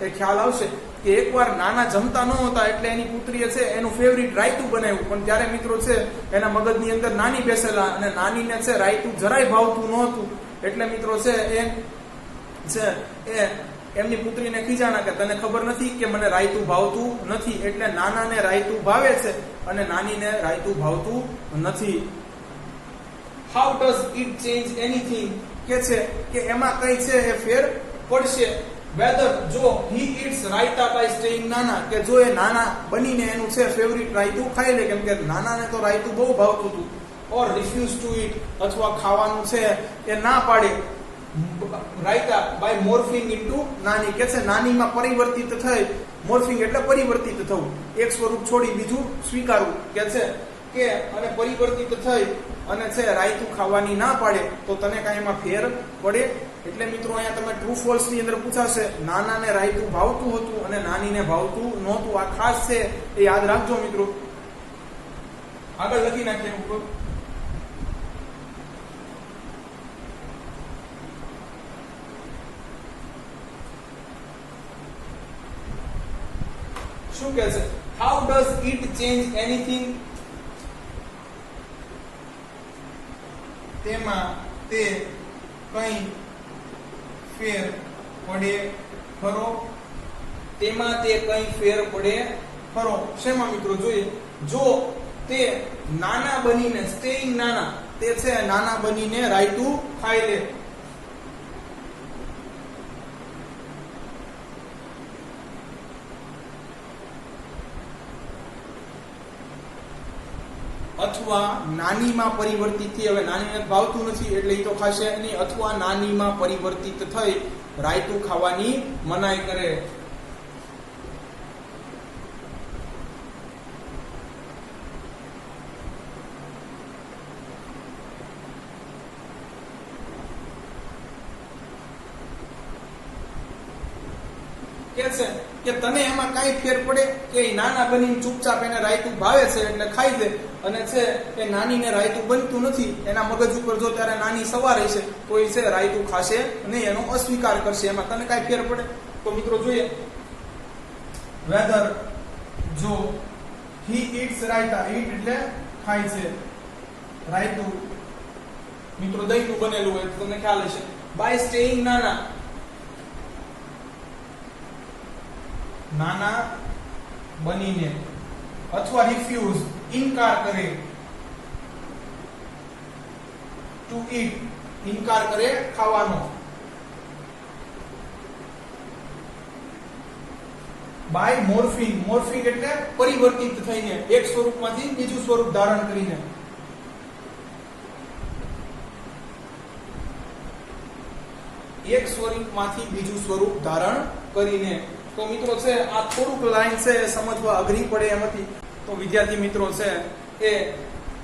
એ ખ્યાલ આવશે કે એકવાર નાના જમતા ન હતા એટલે એની પુત્રીએ છે એનું ફેવરિટ રાયતું બનાવ્યું, પણ ત્યારે મિત્રો છે એના મગજની અંદર નાની બેસેલા અને નાનીને છે રાયતું જરાય ભાવતું નહોતું. એટલે મિત્રો છે એ એમની પુત્રીને ખીજાણા કે તને ખબર નથી કે મને રાયતું ભાવતું નથી. એટલે નાનાને રાયતું ભાવે છે અને નાનીને રાયતું ભાવતું નથી. How does it change anything કે છે કે એમાં કઈ છે એ ફેર પડશે. વેધર જો હી ઇટ્સ રાયતા બાય સ્ટેઇંગ નાના, કે જો એ નાના બનીને એનું છે ફેવરિટ રાયતું ખાઈ લે, કેમ કે નાનાને તો રાયતું બહુ ભાવતું હતું. ઓર રિફ્યુઝ ટુ ઇટ, અથવા ખાવાનું છે એ ના પાડે. રાયતા બાય મોર્ફિંગ ઇન્ટુ નાની, કે છે નાનીમાં પરિવર્તિત થઈ. મોર્ફિંગ એટલે પરિવર્તિત થવું, એક સ્વરૂપ છોડી બીજું સ્વીકારવું, કે છે કે અને પરિવર્તિત થઈ અને છે રાયતું ખાવાની ના પાડે તો તને કાંઈ એમાં ફેર પડે. એટલે મિત્રો અહીંયા તમે ટ્રુ ફોલ્સ ની અંદર પૂછાશે, નાનાને રાયતું ભાવતું હતું અને નાનીને ભાવતું નહોતું. આ ખાસ છે એ યાદ રાખજો મિત્રો. આગળ લખી નાખીએ ઉપર. શું કહે છે? How does it change anything? તેમાં તે કઈ ફેર પડે ખરો? તેમાં તે કઈ ફેર પડે ખરો? શેમાં મિત્રો? જોઈએ, જો તે નાના બનીને સ્ટેઇંગ નાના, તે છે નાના બનીને રાયતું ખાઈ લે. અથવા નાનીમાં પરિવર્તિત થઈ, હવે નાનીને ભાવતું નથી એટલે એ તો ખાશે નહીં, અથવા નાનીમાં પરિવર્તિત થઈ રાયતું ખાવાની મનાઈ કરે. કે છે કે તને એમાં કઈ ફેર પડે કે નાના બનીને ચૂપચાપ એને રાયતું ભાવે છે એટલે ખાઈ દે, અને છે એ નાનીને રાયતું બનતું નથી, એના મગજ ઉપર જો ત્યારે નાની સવાર હશે તો એ છે રાયતું ખાશે નહીં, એનો અસ્વીકાર કરશે. એમાં તને કઈ ફેર પડે? તો મિત્રો જોઈએ, વેધર જો હી ઇટ્સ રાયતા, ઇટ એટલે ખાય છે, રાયતું મિત્રો દહીંનું બનેલું હોય તો તમને ખ્યાલ હશે. બાય સ્ટેઇંગ નાના, નાના બનીને, અથવા રિફ્યુઝ ઇનકાર કરે, ટુ ઈટ ઇનકાર કરે ખાવાનો, બાય મોર્ફિંગ, મોર્ફિંગ એટલે પરિવર્તિત થઈને, એક સ્વરૂપમાંથી બીજું સ્વરૂપ ધારણ કરીને. એક સ્વરૂપમાંથી બીજું સ્વરૂપ ધારણ કરીને. તો મિત્રો છે આ થોડુંક લાઈન છે સમજવા અઘરી પડે એમ હતી. તો વિદ્યાર્થી મિત્રો છે એ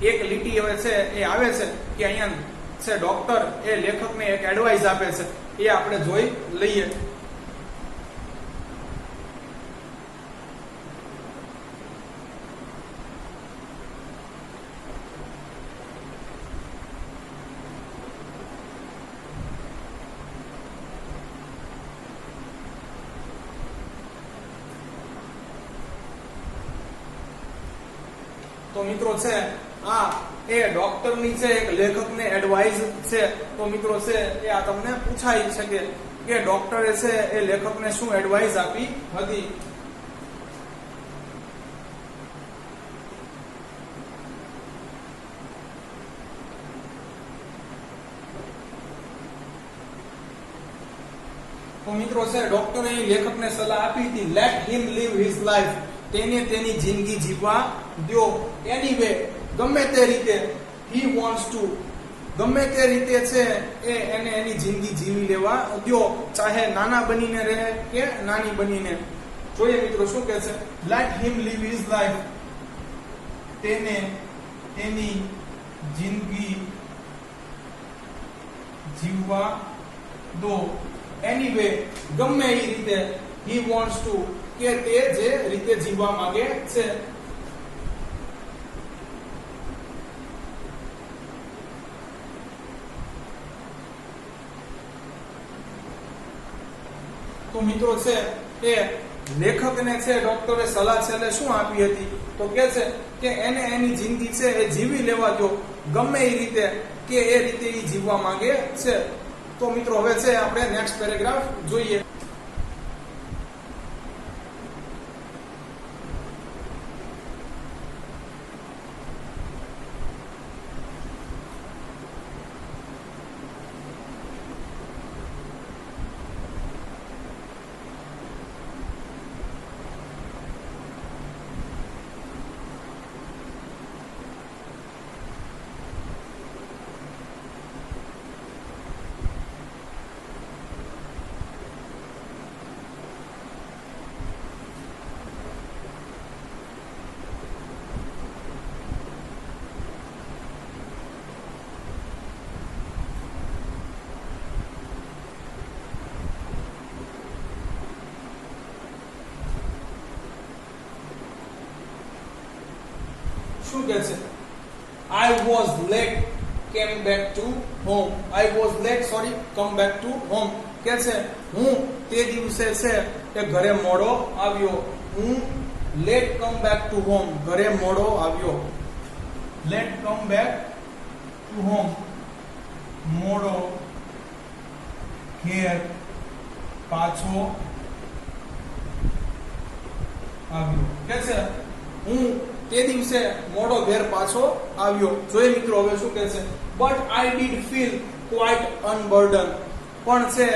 એક લીટી હવે છે એ આવે છે કે અહીંયા છે ડોક્ટર એ લેખકને એક એડવાઇસ આપે છે, એ આપણે જોઈ લઈએ. તો મિત્રો છે આ એ ડોક્ટરની છે એક લેખકને એડવાઇસ છે. તો મિત્રો છે એ આ તમને પૂછાઈ શકે કે ડોક્ટરે છે એ લેખકને શું એડવાઇસ આપી હતી. તો મિત્રો છે ડોક્ટરે લેખકને સલાહ આપી હતી, let him live his life, તેને તેની જિંદગી જીવવા દો, એનીવે, ગમે તે રીતે, હી વોન્ટ્સ ટુ, ગમે તે રીતે છે એને એની જિંદગી જીવી લેવા દો, ચાહે નાના બનીને રહે કે નાની બનીને. જોઈએ મિત્રો શું કહે છે, let him live his life, તેને તેની જિંદગી જીવવા દો, એનીવે, ગમે એ રીતે, હી વોન્ટ્સ ટુ, કે તે જે રીતે જીવવા માંગે છે. તો મિત્રો છે એ લેખકને છે ડોક્ટરે સલાહ છે શું આપી હતી, તો કે છે કે એને એની જિંદગી છે એ જીવી લેવા દો, ગમે એ રીતે કે એ રીતે એ જીવવા માંગે છે. તો મિત્રો હવે છે આપણે નેક્સ્ટ પેરેગ્રાફ જોઈએ. શું કહે છે, I was late came back to home, I was late sorry come back to home, કે છે હું તે દિવસે છે એ ઘરે મોડો આવ્યો, હું late come back to home, ઘરે મોડો આવ્યો, late come back to home, મોડો ઘેર પાછો આવ્યો, કે છે હું તે દિવસે મોડો ઘેર પાછો આવ્યો. જોઈએ મિત્રો હવે શું કહે છે, but I did feel quite unburden, પણ છે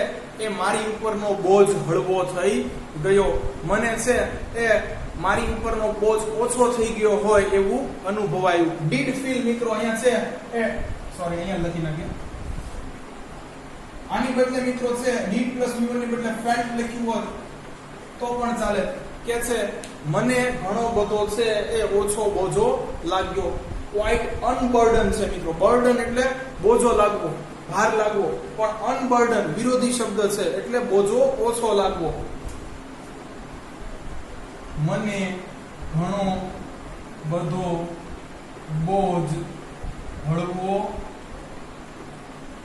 એ મારી ઉપરનો બોજ હળવો થઈ ગયો, મને છે એ મારી ઉપરનો બોજ ઓછો થઈ ગયો હોય એવું અનુભવાયું. ડીડ ફીલ મિત્રો અહીંયા છે એ સોરી અહીંયા લખી નાખ્યા, આની બદલે મિત્રો છે ડીડ પ્લસ V1 ની બદલે ફેલ્ટ લખ્યું હોત તો પણ ચાલે, કે છે મને ઘણો બધો છે એ ઓછો બોજો લાગ્યો. ક્વાઇટ અનબર્ડન છે મિત્રો, બર્ડન એટલે બોજો લાગવો, ભાર લાગવો, પણ અનબર્ડન વિરોધી શબ્દ છે એટલે બોજો ઓછો લાગવો. મને ઘણો બધો બોજ હળવો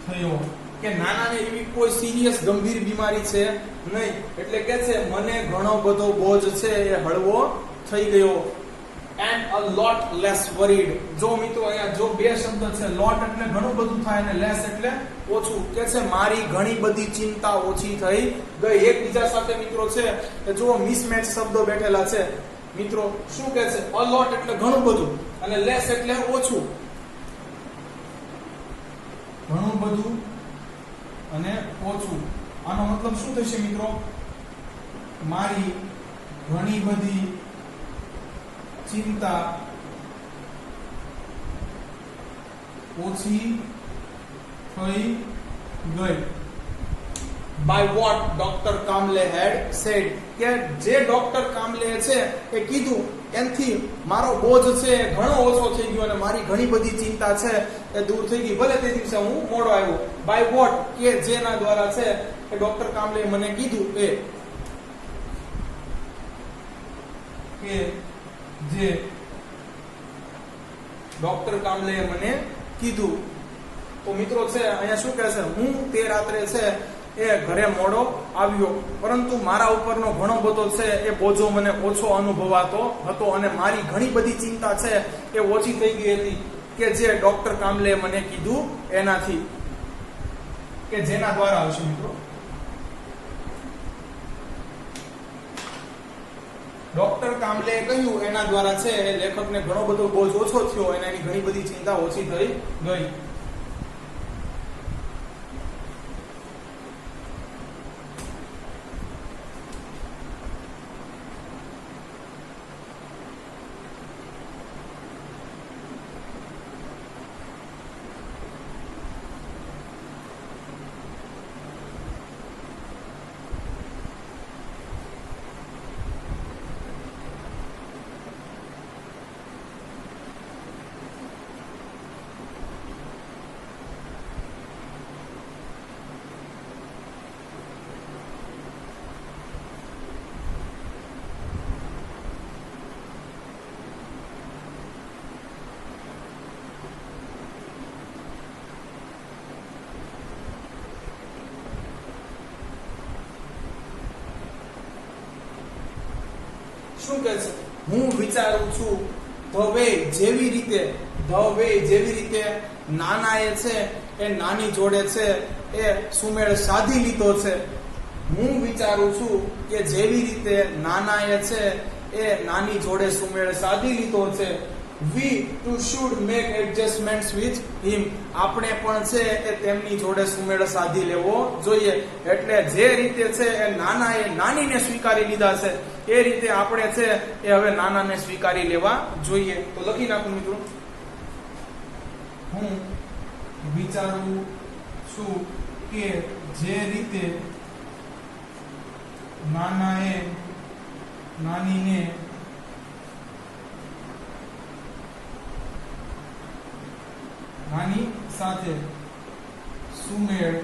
થયો, કે નાનાને એવી કોઈ સિરિયસ ગંભીર બીમારી છે નહીં, એટલે કે છે મને ઘણો બધો બોજ છે એ હળવો થઈ ગયો. and a lot less worried, જો મિત્રો અહીંયા જો બે શબ્દ છે, lot એટલે ઘણું બધું થાય અને less એટલે ઓછું, કે છે મારી ઘણી બધી ચિંતા ઓછી થઈ ગઈ. એકબીજા સાથે મિત્રો છે એ જો મિસમેચ શબ્દો બેઠેલા છે. મિત્રો શું કહે છે, a lot એટલે ઘણું બધું અને less એટલે ઓછું, ઘણું બધું અને ઓછું. આનો મતલબ શું થશે મિત્રો, મારી ઘણી બધી ચિંતા ઓછી થઈ ગઈ. બાય વોટ ડોક્ટર કામલે હેડ સેડ, કે જે ડોક્ટર કામલે છે એ કીધું એનથી મારો બોજ છે ઘણો ઓછો થઈ ગયો અને મારી ઘણી બધી ચિંતા છે એ દૂર થઈ ગઈ, ભલે તે દિવસે હું મોડો આવ્યો. બાય વોટ કે જેના દ્વારા છે એ ડોક્ટર કામલે મને કીધું એ, કે જે ડોક્ટર કામલે મને કીધું. તો મિત્રો છે અહીંયા શું કહે છે, હું તે રાત્રે છે એ ઘરે મોડો આવ્યો, પરંતુ મારા ઉપરનો ઘણો બધો છે એ બોજો મને ઓછો અનુભવાતો હતો અને મારી ઘણી બધી ચિંતા છે એ ઓછી થઈ ગઈ હતી, કે જે ડોક્ટર કામલે મને કીધું એનાથી, કે જેના દ્વારા આવશે મિત્રો. ડોક્ટર કામલે કહ્યું એના દ્વારા છે લેખકને ઘણો બધો બોજ ઓછો થયો અને એની ઘણી બધી ચિંતા ઓછી થઈ ગઈ. શું કહે છે? હું વિચારું છું ધ વે જેવી રીતે નાના એ છે એ નાની જોડે છે એ સુમેળ સાધી લીધો છે. હું વિચારું છું કે જેવી રીતે નાના એ છે એ નાની જોડે સુમેળ સાધી લીધો છે. we too should make adjustments with him. આપણે પણ છે એ તેમની જોડે સુમેળ સાધી લેવો જોઈએ. એટલે જે રીતે છે એ નાનાએ નાનીને સ્વીકારી લીધા છે એ રીતે આપણે છે એ હવે નાનાને સ્વીકારી લેવા જોઈએ. તો લખી નાખો મિત્રો. હું વિચારું છું કે જે રીતે નાનાએ નાનીને નાની સાથે સુમેળ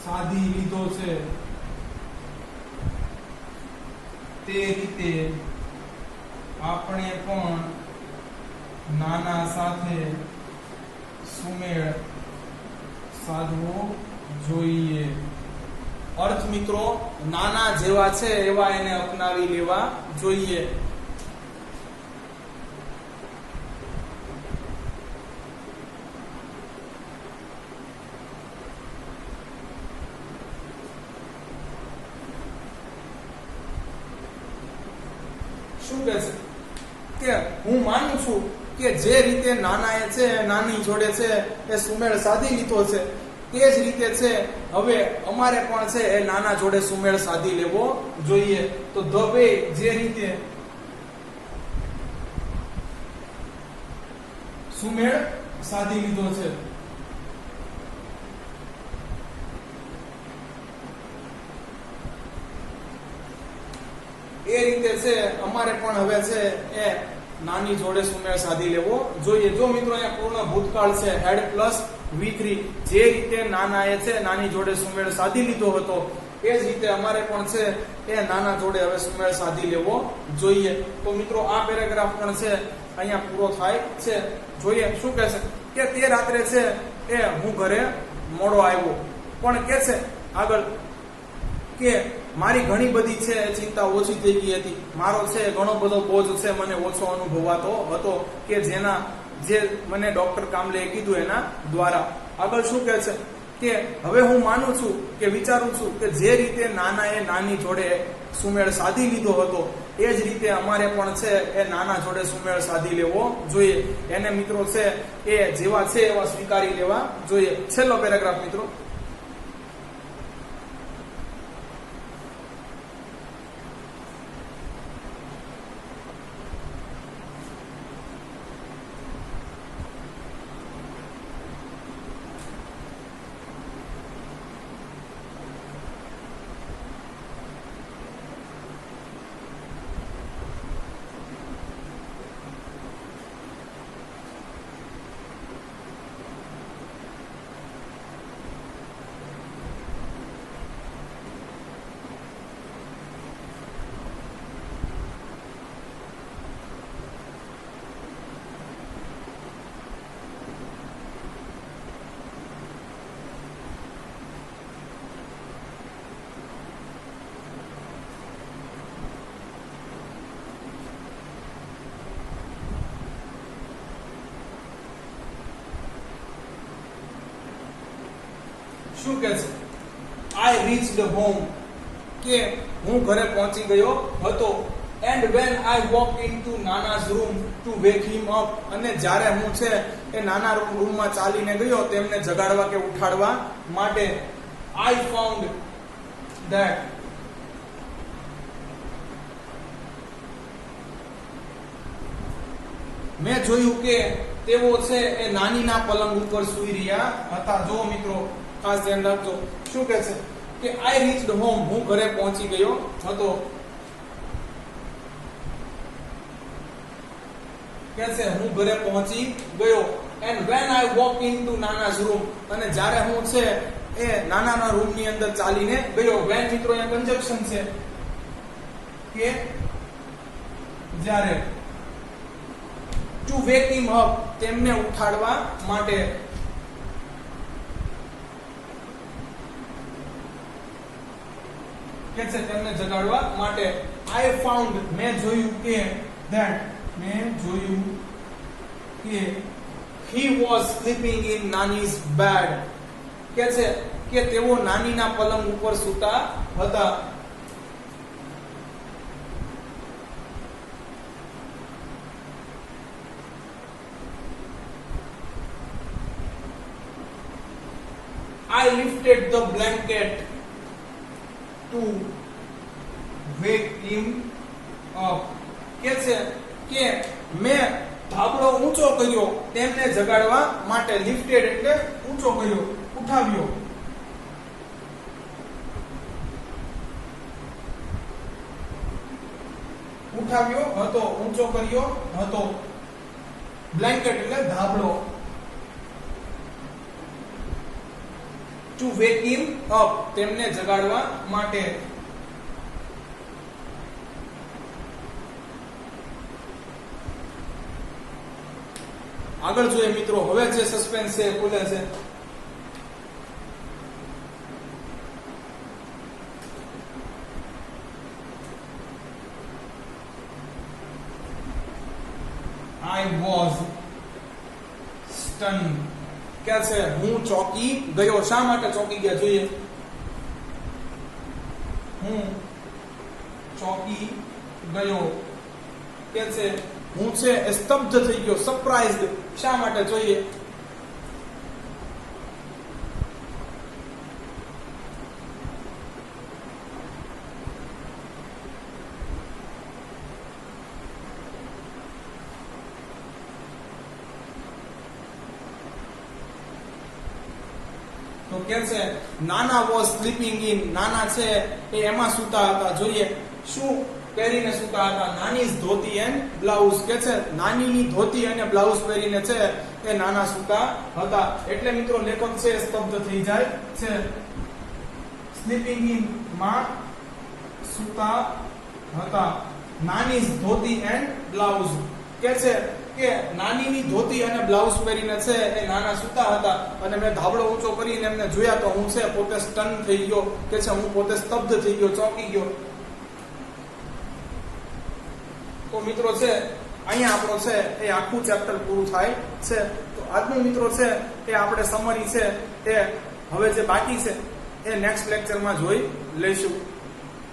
સાધી લીધો છે તે રીતે આપણે પણ નાના સાથે સુમેળ સાધવો જોઈએ. અર્થ મિત્રો, નાના જેવા છે એવા એને અપનાવી લેવા જોઈએ. શું કહે છે કે હું માનું છું કે જે રીતે નાનાએ છે નાની જોડે છે એ સુમેળ સાધી લીધો છે તે જ રીતે છે હવે અમારે પણ છે એ નાના જોડે સુમેળ સાધી લેવો જોઈએ. તો ધ વે જે રીતે સુમેળ સાધી લીધો છે એ રીતે છે અમારે પણ હવે છે એ નાની જોડે સુમેળ સાધી લેવો જોઈએ. જો મિત્રો અહીંયા પૂર્ણ ભૂતકાળ છે હેડ પ્લસ V3. જે રીતે નાનાએ છે નાની જોડે સુમેળ સાધી લીધો હતો એ જ રીતે અમારે પણ છે એ નાના જોડે હવે સુમેળ સાધી લેવો જોઈએ. તો મિત્રો આ પેરેગ્રાફ પણ છે અહીંયા પૂરો થાય છે. જોઈએ શું કહે છે કે તે રાત્રે છે એ હું ઘરે મોડો આવ્યો પણ કે છે આગળ કે મારી ઘણી બધી છે ચિંતા ઓછી થઈ ગઈ હતી. મારો છે ઘણો બધો બોજ છે મને ઓછો અનુભવાતો હતો કે જે મને ડોક્ટર કામલેએ કીધું એના દ્વારા. આગળ શું કહે છે કે હવે હું માનું છું કે વિચારું છું કે જે રીતે નાનાએ નાની જોડે સુમેળ સાધી લીધો હતો એ જ રીતે અમારે પણ છે એ નાના જોડે સુમેળ સાધી લેવો જોઈએ. એને મિત્રો છે એ જેવા છે એવા સ્વીકારી લેવા જોઈએ. છેલ્લો પેરેગ્રાફ મિત્રો. શું કહે છે? I reached home. કે હું ઘરે પહોંચી ગયો હતો. And when I walked into Nana's room to wake him up. અને જ્યારે હું છે એ નાના રૂમમાં ચાલીને ગયો તેમને જગાડવા કે ઉઠાડવા માટે. I found that મેં જોયું કે તેઓ છે એ નાનીના પલંગ ઉપર સૂઈ રહ્યા હતા. જો મિત્રો ખાસ ધ્યાન રાખજો. શું કહે છે કે I reached home. હું ઘરે પહોંચી ગયો હતો. કે છે હું ઘરે પહોંચી ગયો. And when I walked into Nana's room. અને જ્યારે હું છે એ નાનાના રૂમની અંદર ચાલીને ગયો. when મિત્રો અહીંયા કન્જક્શન છે કે જ્યારે to wake him up તેમને ઉઠાડવા માટે. કે છે તેમને જગાડવા માટે. આઈ ફાઉન્ડ મેં જોયું કે he was sleeping in નાની's bed કે છે કે તેઓ નાનીના પલંગ ઉપર સૂતા હતા. I lifted the blanket to wake him up કે છે કે મેં ધાબળો ઊંચો કર્યો તેમને જગાડવા માટે. લિફ્ટેડ એટલે ઊંચો કર્યો, ઉઠાવ્યો. ઉઠાવ્યો હતો, ઊંચો કર્યો હતો. બ્લેન્કેટ એટલે ધાબળો. ટુ વેક હિમ અપ તેમને જગાડવા માટે. આગળ જોઈએ મિત્રો, હવે જે સસ્પેન્સ છે ખુલે છે. I was stunned કે છે હું ચોંકી ગયો. શા માટે ચોંકી ગયા જોઈએ? હું ચોંકી ગયો કે છે હું છે સ્તબ્ધ થઈ ગયો. સરપ્રાઇઝડ શા માટે જોઈએ? તો કે છે નાના વોઝ સ્લીપિંગ ઇન. નાના છે એ એમાં સૂતા હતા. જોઈએ શું પહેરીને સૂતા હતા? નાનીઝ ધોતી એન્ડ બ્લાઉઝ કે છે નાનીની ધોતી અને બ્લાઉઝ પહેરીને છે એ નાના સૂતા હતા. એટલે મિત્રો લેખક છે સ્તબ્ધ થઈ જાય છે. સ્લીપિંગ ઇન માં સૂતા હતા. નાનીઝ ધોતી એન્ડ બ્લાઉઝ કે છે કે નાનીની ધોતી અને બ્લાઉઝ પહેરીને છે એ નાના સૂતા હતા. અને મેં ધાબળો ઊંચો કરીને એમને જોયા તો હું છે પોતે સ્ટન થઈ ગયો કે છે હું પોતે સ્તબ્ધ થઈ ગયો, ચોંકી ગયો. તો મિત્રો છે અહીંયા આપણો છે એ આખું ચેપ્ટર પૂરું થાય છે. તો આજનું મિત્રો છે એ આપણે સમરી છે એ હવે જે બાકી છે એ નેક્સ્ટ લેક્ચરમાં જોઈ લઈશું.